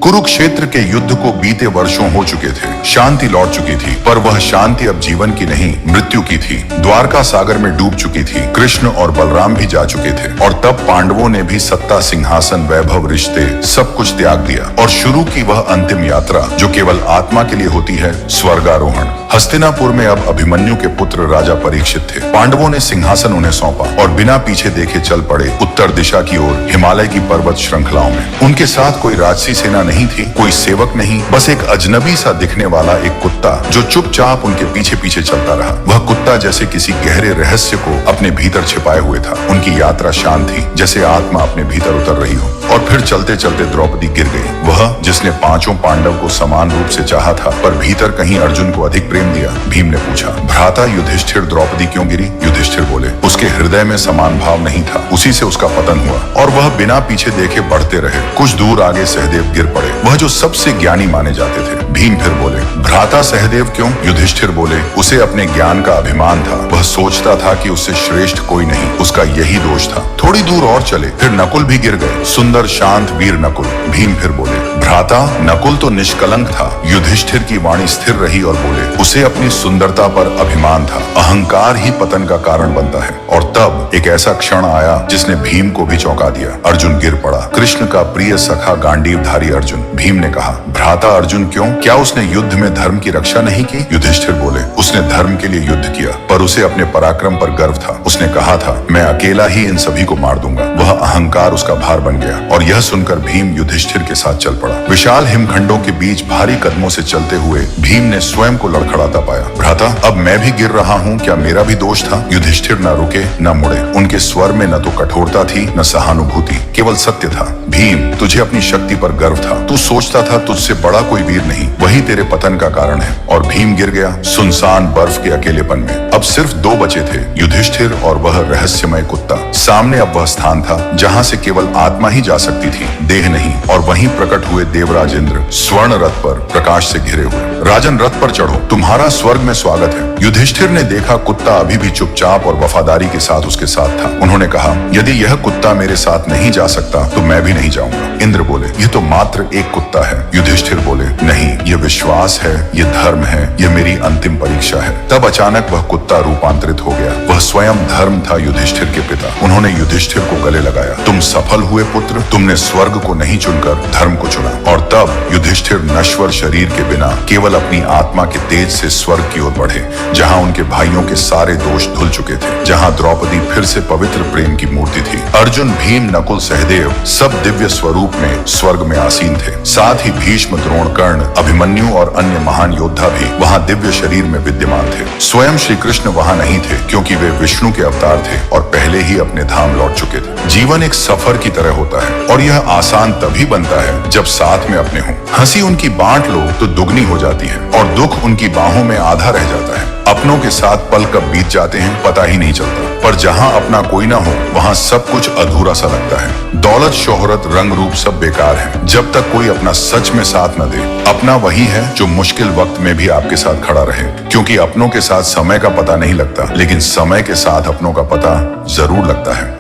कुरुक्षेत्र के युद्ध को बीते वर्षों हो चुके थे। शांति लौट चुकी थी, पर वह शांति अब जीवन की नहीं, मृत्यु की थी। द्वारका सागर में डूब चुकी थी। कृष्ण और बलराम भी जा चुके थे और तब पांडवों ने भी सत्ता, सिंहासन, वैभव, रिश्ते सब कुछ त्याग दिया और शुरू की वह अंतिम यात्रा जो केवल आत्मा के लिए होती है, स्वर्गारोहण। हस्तिनापुर में अब अभिमन्यु के पुत्र राजा परीक्षित थे। पांडवों ने सिंहासन उन्हें सौंपा और बिना पीछे देखे चल पड़े उत्तर दिशा की ओर, हिमालय की पर्वत श्रृंखलाओं में। उनके साथ कोई राजसी सेना नहीं थी, कोई सेवक नहीं, बस एक अजनबी सा दिखने वाला एक कुत्ता जो चुपचाप उनके पीछे पीछे चलता रहा। वह कुत्ता जैसे किसी गहरे रहस्य को अपने भीतर छिपाए हुए था। उनकी यात्रा शांत थी, जैसे आत्मा अपने भीतर उतर रही हो। और फिर चलते चलते द्रौपदी गिर गई। वह जिसने पांचों पांडव को समान रूप से चाहा था, पर भीतर कहीं अर्जुन को अधिक प्रेम दिया। भीम ने पूछा, भ्राता युधिष्ठिर, द्रौपदी क्यों गिरी? युधिष्ठिर बोले, उसके हृदय में समान भाव नहीं था, उसी से उसका पतन हुआ और वह बिना पीछे देखे बढ़ते रहे। कुछ दूर आगे सहदेव गिर पड़े, वह जो सबसे ज्ञानी माने जाते थे। भीम फिर बोले, भ्राता सहदेव क्यों? युधिष्ठिर बोले, उसे अपने ज्ञान का अभिमान था। वह सोचता था कि उससे श्रेष्ठ कोई नहीं, उसका यही दोष था। थोड़ी दूर और चले, फिर नकुल भी गिर गए। सुंदर, शांत, वीर नकुल। भीम फिर बोले, भ्राता नकुल तो निष्कलंक था। युधिष्ठिर की वाणी स्थिर रही और बोले, उसे अपनी सुंदरता पर अभिमान था। अहंकार ही पतन का कारण बनता है। और तब एक ऐसा क्षण आया जिसने भीम को भी चौंका दिया। अर्जुन गिर पड़ा, कृष्ण का प्रिय सखा गांडीवधारी अर्जुन। भीम ने कहा, भ्राता अर्जुन क्यों? क्या उसने युद्ध में धर्म की रक्षा नहीं की? युधिष्ठिर बोले, उसने धर्म के लिए युद्ध किया, पर उसे अपने पराक्रम पर गर्व था। उसने कहा था, मैं अकेला ही इन सभी को मार दूंगा। वह अहंकार उसका भार बन गया। और यह सुनकर भीम युधिष्ठिर के साथ चल पड़ा। विशाल हिमखंडों के बीच भारी कदमों से चलते हुए भीम ने स्वयं को लड़खड़ाता पाया। भ्राता, अब मैं भी गिर रहा हूँ, क्या मेरा भी दोष था? युधिष्ठिर न रुके न मुड़े। उनके स्वर में न तो कठोरता थी न सहानुभूति, केवल सत्य था। भीम, तुझे अपनी शक्ति पर गर्व था। तू सोचता था तुझसे बड़ा कोई वीर नहीं, वही तेरे पतन का कारण है। और भीम गिर गया सुनसान बर्फ के अकेलेपन में। अब सिर्फ दो बचे थे, युधिष्ठिर और वह रहस्यमय कुत्ता। सामने अब वह स्थान था जहाँ से केवल आत्मा ही जा सकती थी, देह नहीं। और वहीं प्रकट हुए देवराज इंद्र, स्वर्ण रथ पर प्रकाश से घिरे हुए। राजन, रथ पर चढ़ो, तुम्हारा स्वर्ग में स्वागत है। युधिष्ठिर ने देखा कुत्ता अभी भी चुपचाप और वफादारी के साथ उसके साथ था। उन्होंने कहा, यदि यह कुत्ता मेरे साथ नहीं जा सकता तो मैं भी नहीं जाऊंगा। इंद्र बोले, यह तो मात्र एक कुत्ता है। युधिष्ठिर बोले, नहीं, यह विश्वास है, यह धर्म है, यह मेरी अंतिम परीक्षा है। तब अचानक वह कुत्ता रूपांतरित हो गया। वह स्वयं धर्म था, युधिष्ठिर के पिता। उन्होंने युधिष्ठिर को गले लगाया। तुम सफल हुए पुत्र, तुमने स्वर्ग को नहीं चुनकर धर्म को चुना। और तब युधिष्ठिर नश्वर शरीर के बिना केवल अपनी आत्मा के तेज से स्वर्ग की ओर बढ़े, जहाँ उनके भाइयों के सारे दोष धुल चुके थे, जहाँ द्रौपदी फिर से पवित्र प्रेम की मूर्ति थी। अर्जुन, भीम, नकुल, सहदेव सब दिव्य स्वरूप में स्वर्ग में आसीन थे। साथ ही भीष्म, द्रोण, कर्ण, अभिमन्यु और अन्य महान योद्धा भी वहाँ दिव्य शरीर में विद्यमान थे। स्वयं श्री कृष्ण वहाँ नहीं थे, क्योंकि वे विष्णु के अवतार थे और पहले ही अपने धाम लौट चुके थे। जीवन एक सफर की तरह होता है और यह आसान तभी बनता है जब साथ में अपने हों। हंसी उनकी बांट लो तो दुगनी हो जाती है और दुख उनकी बाहों में आधा रह जाता है। अपनों के साथ पल कब बीत जाते हैं पता ही नहीं चलता, पर जहाँ अपना कोई ना हो वहाँ सब कुछ अधूरा सा लगता है। दौलत, शोहरत, रंग रूप सब बेकार है जब तक कोई अपना सच में साथ न दे। अपना वही है जो मुश्किल वक्त में भी आपके साथ खड़ा रहे, क्योंकि अपनों के साथ समय का पता नहीं लगता, लेकिन समय के साथ अपनों का पता जरूर लगता है।